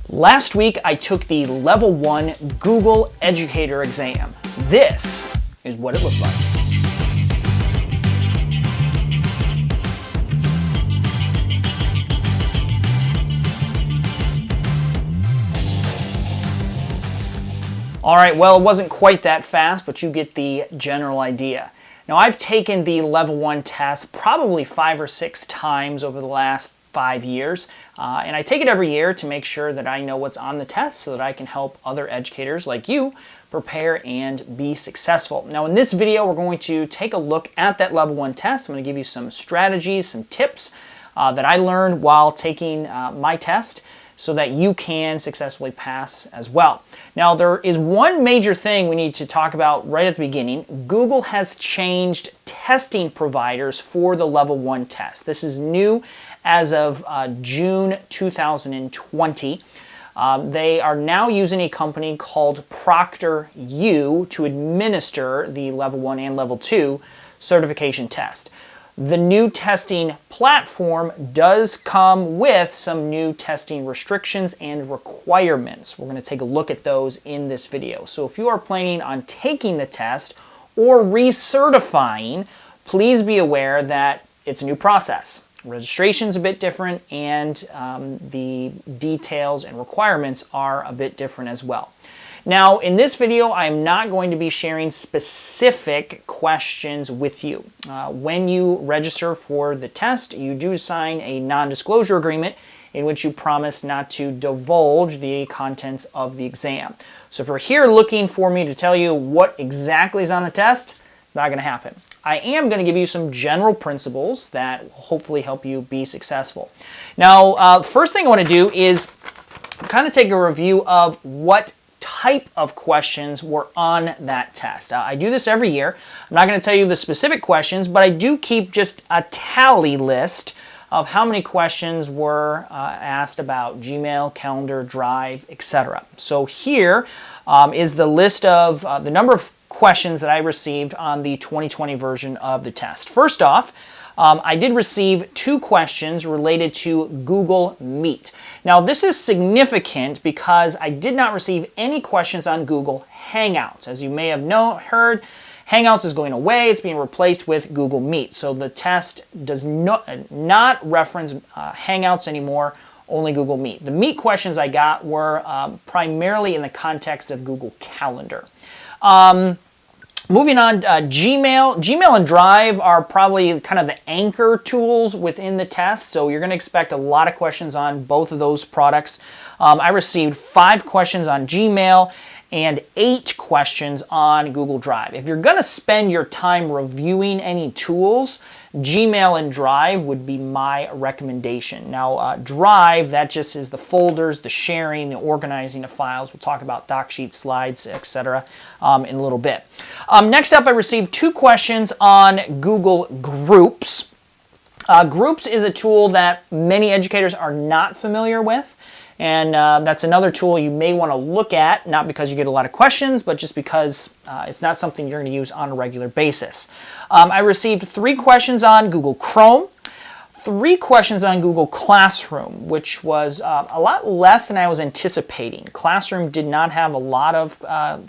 Last week, I took the Level 1 Google Educator Exam. This is what it looked like. All right, well, it wasn't quite that fast, but you get the general idea. Now, I've taken the Level 1 test probably 5 or 6 times over the last 5 years, and I take it every year to make sure that I know what's on the test so that I can help other educators like you prepare and be successful. Now, in this video, we're going to take a look at that Level 1 test. I'm going to give you some strategies, some tips that I learned while taking my test, so that you can successfully pass as well. Now, there is one major thing we need to talk about right at the beginning. Google has changed testing providers for the Level 1 test. This is new as of June 2020. They are now using a company called ProctorU to administer the Level 1 and Level 2 certification test. The new testing platform does come with some new testing restrictions and requirements. We're going to take a look at those in this video. So if you are planning on taking the test or recertifying, please be aware that it's a new process. Registration's a bit different, and the details and requirements are a bit different as well. Now, in this video, I'm not going to be sharing specific questions with you. When you register for the test, you do sign a non-disclosure agreement in which you promise not to divulge the contents of the exam. So if you're here looking for me to tell you what exactly is on the test, it's not going to happen. I am going to give you some general principles that will hopefully help you be successful. Now, first thing I want to do is kind of take a review of what type of questions were on that test. I do this every year. I'm not going to tell you the specific questions, but I do keep just a tally list of how many questions were asked about Gmail, Calendar, Drive, etc. So here is the list of the number of questions that I received on the 2020 version of the test. First off, I did receive 2 questions related to Google Meet. Now, this is significant because I did not receive any questions on Google Hangouts. As you may have heard, Hangouts is going away. It's being replaced with Google Meet. So the test does not reference Hangouts anymore, only Google Meet. The Meet questions I got were primarily in the context of Google Calendar. Moving on, Gmail and Drive are probably kind of the anchor tools within the test, so you're going to expect a lot of questions on both of those products. I received 5 questions on Gmail and 8 questions on Google Drive. If you're going to spend your time reviewing any tools, Gmail and Drive would be my recommendation. Now, Drive, that just is the folders, the sharing, the organizing of files. We'll talk about doc sheets, slides, etc. In a little bit. Next up, I received 2 questions on Google Groups. Groups is a tool that many educators are not familiar with. And that's another tool you may want to look at, not because you get a lot of questions, but just because it's not something you're going to use on a regular basis. I received 3 questions on Google Chrome, 3 questions on Google Classroom, which was a lot less than I was anticipating. Classroom did not have a lot of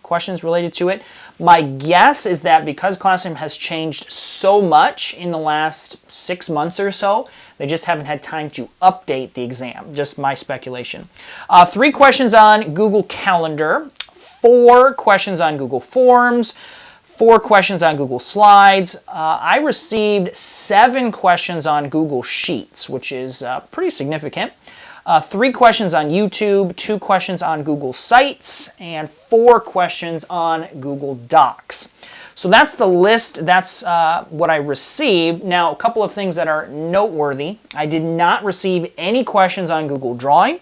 questions related to it. My guess is that because Classroom has changed so much in the last 6 months or so, they just haven't had time to update the exam. Just my speculation. 3 questions on Google Calendar, 4 questions on Google Forms, 4 questions on Google Slides. I received 7 questions on Google Sheets, which is pretty significant. 3 questions on YouTube, 2 questions on Google Sites, and 4 questions on Google Docs. So that's the list. That's what I received. Now, a couple of things that are noteworthy. I did not receive any questions on Google Drawing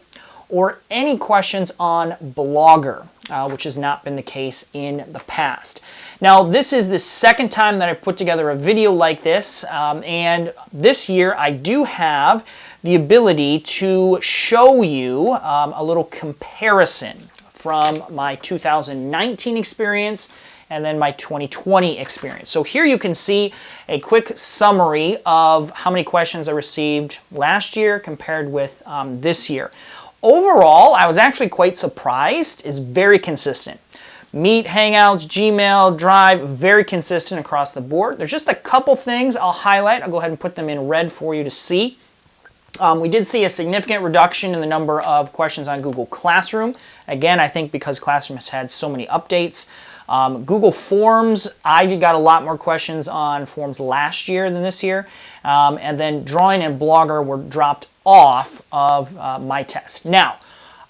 or any questions on Blogger, which has not been the case in the past. Now, this is the second time that I've put together a video like this, and this year I do have the ability to show you a little comparison from my 2019 experience and then my 2020 experience. So here you can see a quick summary of how many questions I received last year compared with this year. Overall, I was actually quite surprised. It's very consistent. Meet, Hangouts, Gmail, Drive, very consistent across the board. There's just a couple things I'll highlight. I'll go ahead and put them in red for you to see. We did see a significant reduction in the number of questions on Google Classroom. Again, I think because Classroom has had so many updates. Google Forms, I got a lot more questions on Forms last year than this year. And then Drawing and Blogger were dropped off of my test. Now,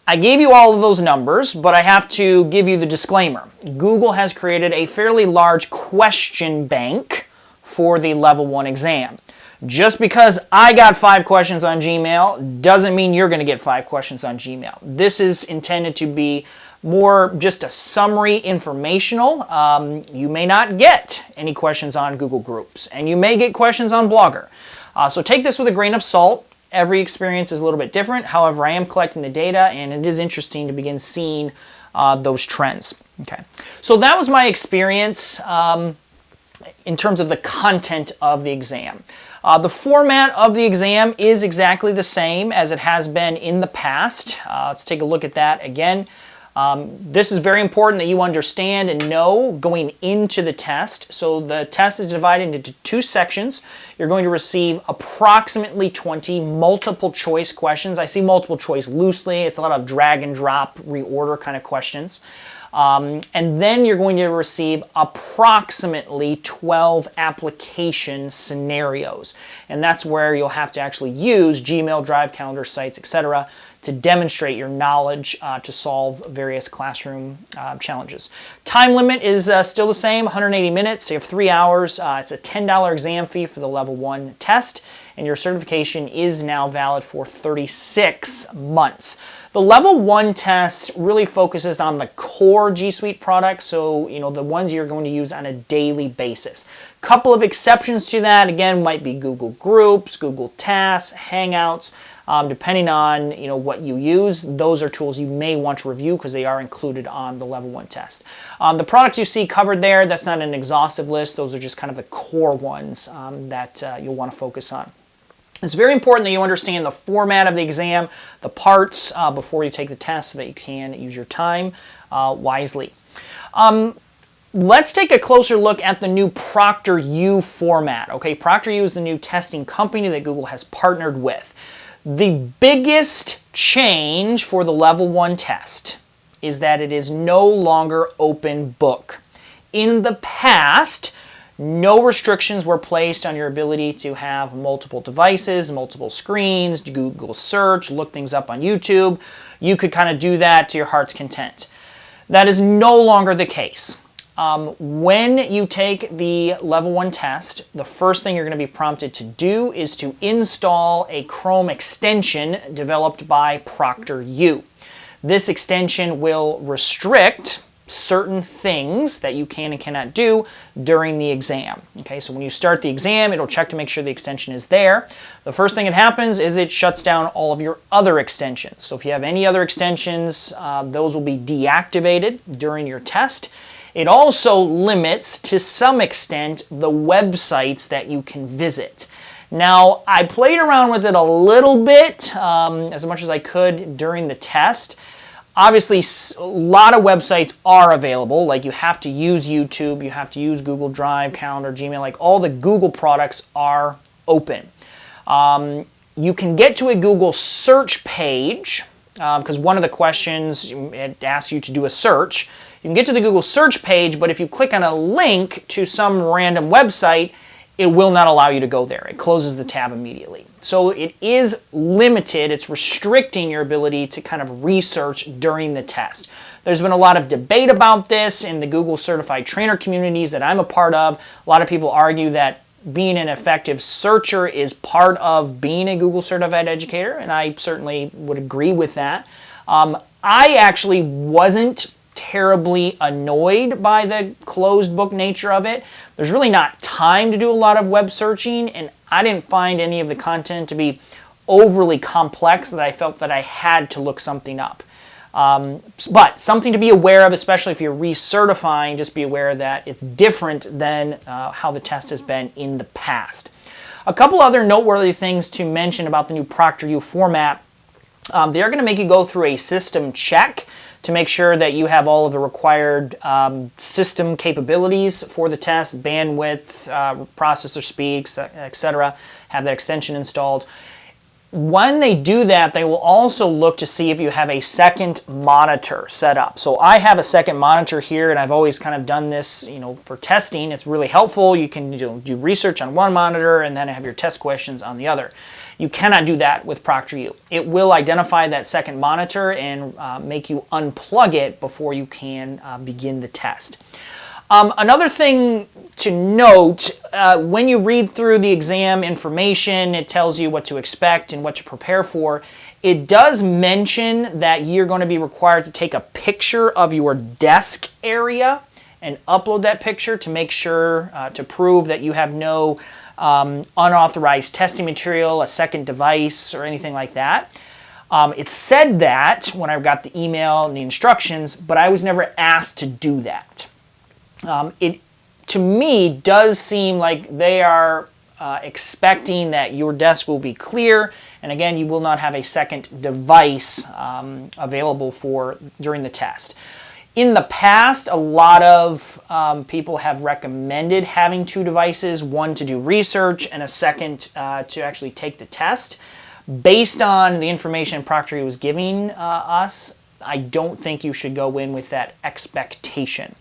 I gave you all of those numbers, but I have to give you the disclaimer. Google has created a fairly large question bank for the Level 1 exam. Just because I got 5 questions on Gmail doesn't mean you're going to get 5 questions on Gmail. This is intended to be more just a summary informational. You may not get any questions on Google Groups, and you may get questions on Blogger. So take this with a grain of salt. Every experience is a little bit different. However, I am collecting the data, and it is interesting to begin seeing those trends. Okay, so that was my experience in terms of the content of the exam. The format of the exam is exactly the same as it has been in the past. Let's take a look at that again. This is very important that you understand and know going into the test. So the test is divided into 2 sections. You're going to receive approximately 20 multiple choice questions. I see multiple choice loosely. It's a lot of drag and drop, reorder kind of questions. And then you're going to receive approximately 12 application scenarios. And that's where you'll have to actually use Gmail, Drive, Calendar, Sites, etc. to demonstrate your knowledge to solve various classroom challenges. Time limit is still the same, 180 minutes. So you have 3 hours. It's a $10 exam fee for the Level 1 test, and your certification is now valid for 36 months. The Level 1 test really focuses on the core G Suite products, so the ones you're going to use on a daily basis. Couple of exceptions to that, again, might be Google Groups, Google Tasks, Hangouts. Depending on what you use, those are tools you may want to review because they are included on the Level 1 test. The products you see covered there, that's not an exhaustive list. Those are just kind of the core ones that you'll want to focus on. It's very important that you understand the format of the exam, the parts before you take the test so that you can use your time wisely. Let's take a closer look at the new ProctorU format. Okay, ProctorU is the new testing company that Google has partnered with. The biggest change for the Level 1 test is that it is no longer open book. In the past, no restrictions were placed on your ability to have multiple devices, multiple screens, Google search, look things up on YouTube. You could kind of do that to your heart's content. That is no longer the case. When you take the Level 1 test, the first thing you're going to be prompted to do is to install a Chrome extension developed by ProctorU. This extension will restrict certain things that you can and cannot do during the exam. Okay, so when you start the exam, it'll check to make sure the extension is there. The first thing that happens is it shuts down all of your other extensions. So if you have any other extensions, those will be deactivated during your test. It also limits, to some extent, the websites that you can visit. Now, I played around with it a little bit, as much as I could during the test. Obviously, a lot of websites are available, like you have to use YouTube, you have to use Google Drive, Calendar, Gmail, like all the Google products are open. You can get to a Google search page, because one of the questions, it asks you to do a search. You can get to the Google search page, but if you click on a link to some random website, it will not allow you to go there. It closes the tab immediately. So it is limited. It's restricting your ability to kind of research during the test. There's been a lot of debate about this in the Google Certified Trainer communities that I'm a part of. A lot of people argue that being an effective searcher is part of being a Google Certified Educator, and I certainly would agree with that. I actually wasn't terribly annoyed by the closed book nature of it. There's really not time to do a lot of web searching, and I didn't find any of the content to be overly complex that I felt that I had to look something up. But something to be aware of, especially if you're recertifying, just be aware that it's different than how the test has been in the past. A couple other noteworthy things to mention about the new ProctorU format. They're going to make you go through a system check to make sure that you have all of the required system capabilities for the test, bandwidth, processor speed, etc., have that extension installed. When they do that, they will also look to see if you have a second monitor set up. So I have a second monitor here, and I've always kind of done this, for testing. It's really helpful. You can do research on one monitor and then have your test questions on the other. You cannot do that with ProctorU. It will identify that second monitor and make you unplug it before you can begin the test. Another thing to note, when you read through the exam information, it tells you what to expect and what to prepare for. It does mention that you're going to be required to take a picture of your desk area and upload that picture to make sure, to prove that you have no unauthorized testing material, a second device, or anything like that. It said that when I got the email and the instructions, but I was never asked to do that. It, to me, does seem like they are expecting that your desk will be clear, and again, you will not have a second device available during the test. In the past, a lot of people have recommended having two devices, one to do research and a second to actually take the test. Based on the information ProctorU was giving us, I don't think you should go in with that expectation.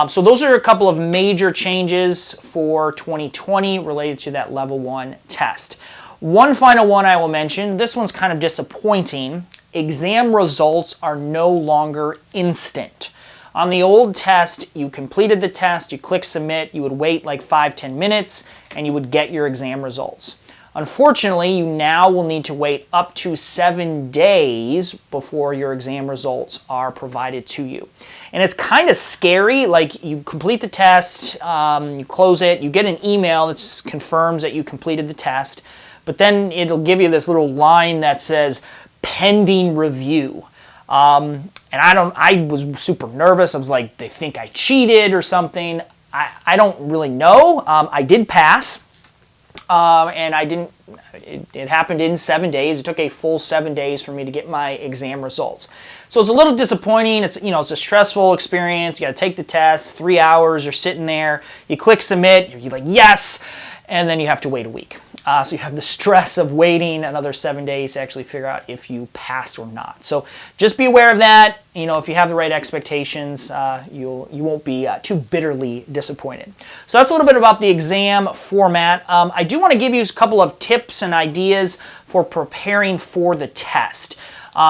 So those are a couple of major changes for 2020 related to that level 1 test. One final one I will mention, this one's kind of disappointing. Exam results are no longer instant. On the old test, you completed the test, you click submit, you would wait like 5-10 minutes, and you would get your exam results. Unfortunately, you now will need to wait up to 7 days before your exam results are provided to you. And it's kind of scary, like you complete the test, you close it, you get an email that confirms that you completed the test, but then it'll give you this little line that says pending review. And I was super nervous. I was like, they think I cheated or something. I don't really know. I did pass. And I didn't, it happened in 7 days. It took a full 7 days for me to get my exam results. So it's a little disappointing. It's, it's a stressful experience. You got to take the test, 3 hours, you're sitting there, you click submit, you're like, yes, and then you have to wait a week. So you have the stress of waiting another 7 days to actually figure out if you pass or not. So just be aware of that. If you have the right expectations, you won't be too bitterly disappointed. So that's a little bit about the exam format. I do want to give you a couple of tips and ideas for preparing for the test.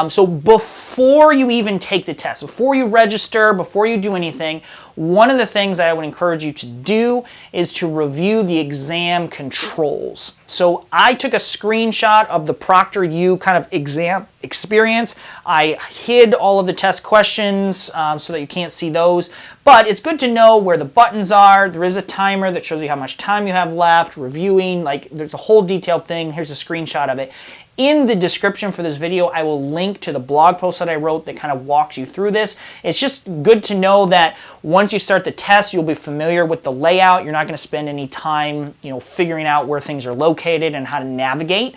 So before you even take the test, before you register, before you do anything, one of the things I would encourage you to do is to review the exam controls. So I took a screenshot of the ProctorU kind of exam experience. I hid all of the test questions so that you can't see those, but it's good to know where the buttons are. There is a timer that shows you how much time you have left, reviewing, like there's a whole detailed thing. Here's a screenshot of it. In the description for this video, I will link to the blog post that I wrote that kind of walks you through this. It's just good to know that once you start the test, you'll be familiar with the layout. You're not going to spend any time, figuring out where things are located and how to navigate.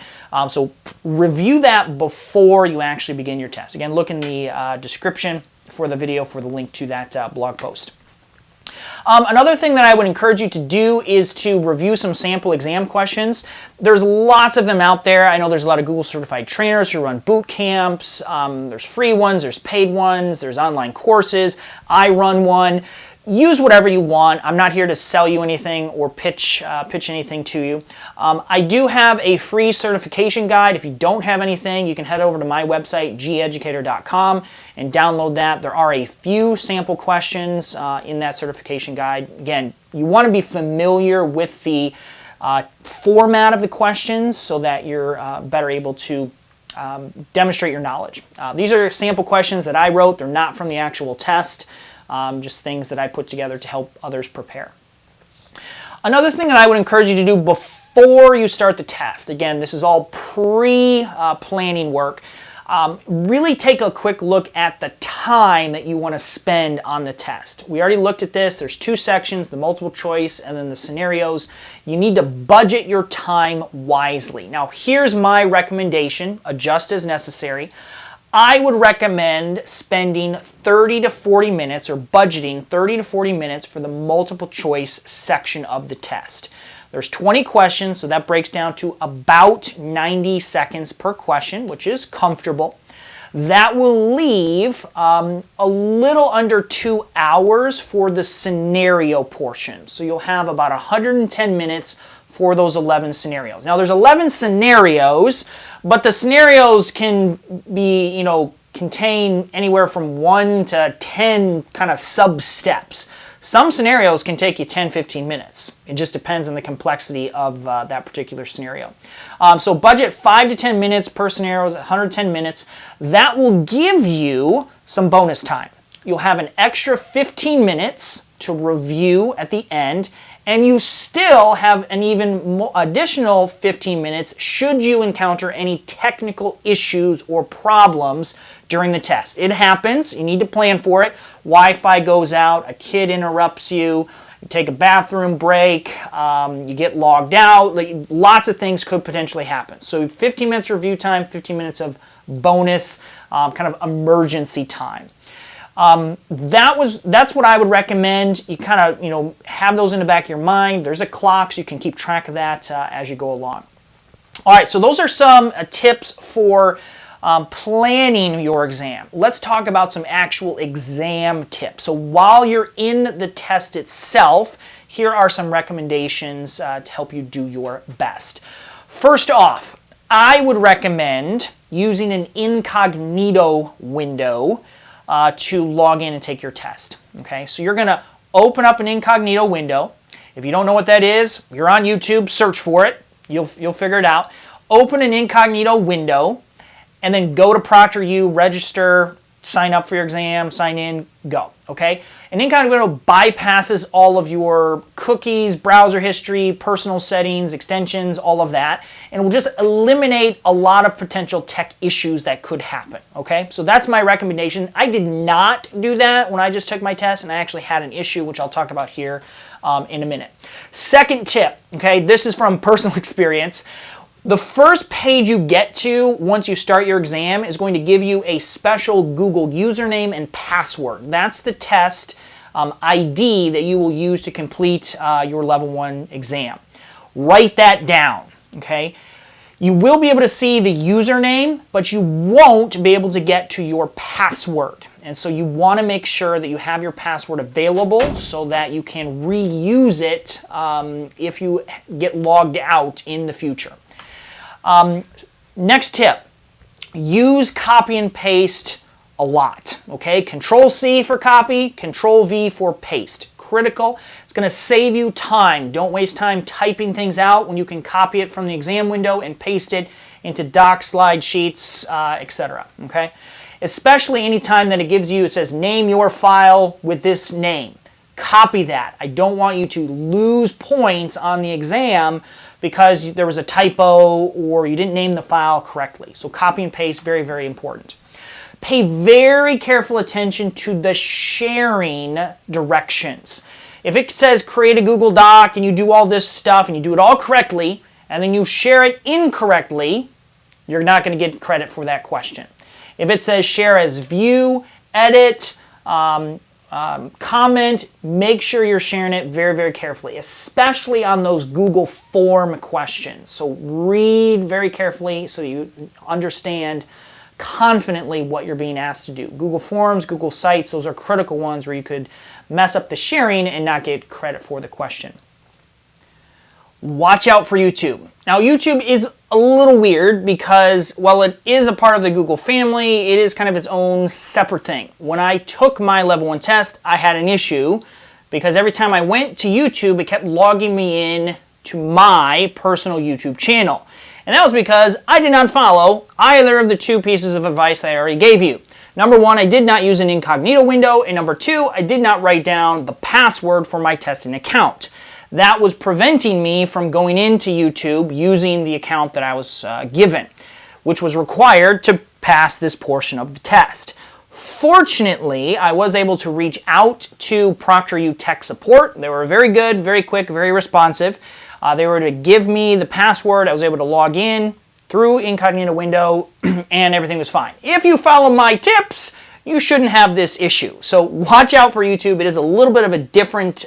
So review that before you actually begin your test. Again, look in the description for the video for the link to that blog post. Another thing that I would encourage you to do is to review some sample exam questions. There's lots of them out there. I know there's a lot of Google Certified trainers who run boot camps. There's free ones, there's paid ones, there's online courses. I run one. Use whatever you want. I'm not here to sell you anything or pitch anything to you. I do have a free certification guide. If you don't have anything, you can head over to my website, geducator.com, and download that. There are a few sample questions in that certification guide. Again, you want to be familiar with the format of the questions so that you're better able to demonstrate your knowledge. These are sample questions that I wrote. They're not from the actual test. Just things that I put together to help others prepare. Another thing that I would encourage you to do before you start the test, again, this is all pre-planning work. Really take a quick look at the time that you want to spend on the test. We already looked at this. There's two sections, the multiple choice and then the scenarios. You need to budget your time wisely. Now, here's my recommendation, adjust as necessary. I would recommend spending 30 to 40 minutes or budgeting 30 to 40 minutes for the multiple choice section of the test. There's 20 questions, so that breaks down to about 90 seconds per question, which is comfortable. That will leave a little under 2 hours for the scenario portion. So you'll have about 110 minutes for those 11 scenarios. Now there's 11 scenarios, but the scenarios can be, contain anywhere from 1 to 10 kind of sub-steps. Some scenarios can take you 10-15 minutes. It just depends on the complexity of that particular scenario. So budget 5 to 10 minutes per scenario, 110 minutes. That will give you some bonus time. You'll have an extra 15 minutes to review at the end, and you still have an even additional 15 minutes should you encounter any technical issues or problems during the test. It happens. You need to plan for it. Wi-Fi goes out, a kid interrupts you, you take a bathroom break, you get logged out. Lots of things could potentially happen. So 15 minutes review time, 15 minutes of bonus kind of emergency time. That's what I would recommend. You kind of have those in the back of your mind. There's a clock, so you can keep track of that as you go along. All right, so those are some tips for planning your exam. Let's talk about some actual exam tips. So while you're in the test itself, here are some recommendations to help you do your best. First off, I would recommend using an incognito window to log in and take your test. Okay, so you're going to open up an incognito window. If you don't know what that is, you're on YouTube, search for it. You'll figure it out. Open an incognito window and then go to ProctorU, register, sign up for your exam, sign in, go. Okay? An incognito bypasses all of your cookies, browser history, personal settings, extensions, all of that, and will just eliminate a lot of potential tech issues that could happen. Okay? So that's my recommendation. I did not do that when I just took my test, and I actually had an issue, which I'll talk about here in a minute. Second tip, okay, this is from personal experience. The first page you get to once you start your exam is going to give you a special Google username and password. That's the test ID that you will use to complete your level 1 exam. Write that down, okay? You will be able to see the username, but you won't be able to get to your password. And so you want to make sure that you have your password available so that you can reuse it if you get logged out in the future. Next tip, use copy and paste a lot, okay? Control-C for copy, Control-V for paste. Critical. It's going to save you time. Don't waste time typing things out when you can copy it from the exam window and paste it into docs, slide sheets, etc., okay? Especially anytime that it says name your file with this name. Copy that. I don't want you to lose points on the exam because there was a typo or you didn't name the file correctly. So copy and paste, very, very important. Pay very careful attention to the sharing directions. If it says create a Google Doc and you do all this stuff and you do it all correctly and then you share it incorrectly, you're not going to get credit for that question. If it says share as view, edit, comment, make sure you're sharing it very, very carefully, especially on those Google form questions. So read very carefully so you understand confidently what you're being asked to do. Google Forms, Google Sites, those are critical ones where you could mess up the sharing and not get credit for the question. Watch out for YouTube. Now, YouTube is a little weird because while it is a part of the Google family, it is kind of its own separate thing. When I took my level 1 test, I had an issue because every time I went to YouTube, it kept logging me in to my personal YouTube channel. And that was because I did not follow either of the two pieces of advice I already gave you. Number one, I did not use an incognito window, and number two, I did not write down the password for my testing account. That was preventing me from going into YouTube using the account that I was given. which was required to pass this portion of the test. Fortunately, I was able to reach out to ProctorU tech support. They were very good, very quick, very responsive. They were to give me the password. I was able to log in through incognito window and everything was fine. If you follow my tips, you shouldn't have this issue. So watch out for YouTube. It is a little bit of a different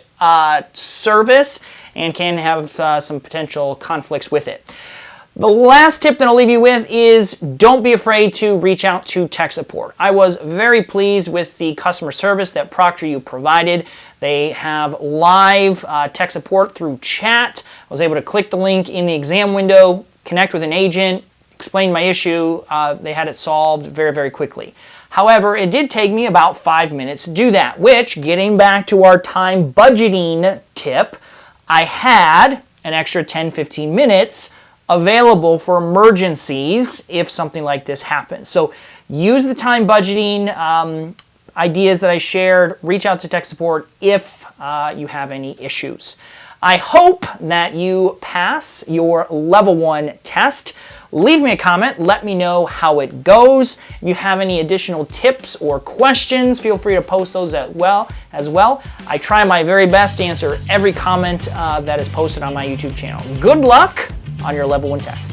service and can have some potential conflicts with it. The last tip that I'll leave you with is don't be afraid to reach out to tech support. I was very pleased with the customer service that ProctorU provided. They have live tech support through chat. I was able to click the link in the exam window, connect with an agent, explain my issue. They had it solved very, very quickly. However, it did take me about 5 minutes to do that, which, getting back to our time budgeting tip, I had an extra 10-15 minutes available for emergencies if something like this happens. So use the time budgeting ideas that I shared. Reach out to tech support if you have any issues. I hope that you pass your level 1 test. Leave me a comment. Let me know how it goes. If you have any additional tips or questions, feel free to post those as well. I try my very best to answer every comment that is posted on my YouTube channel. Good luck on your level 1 test.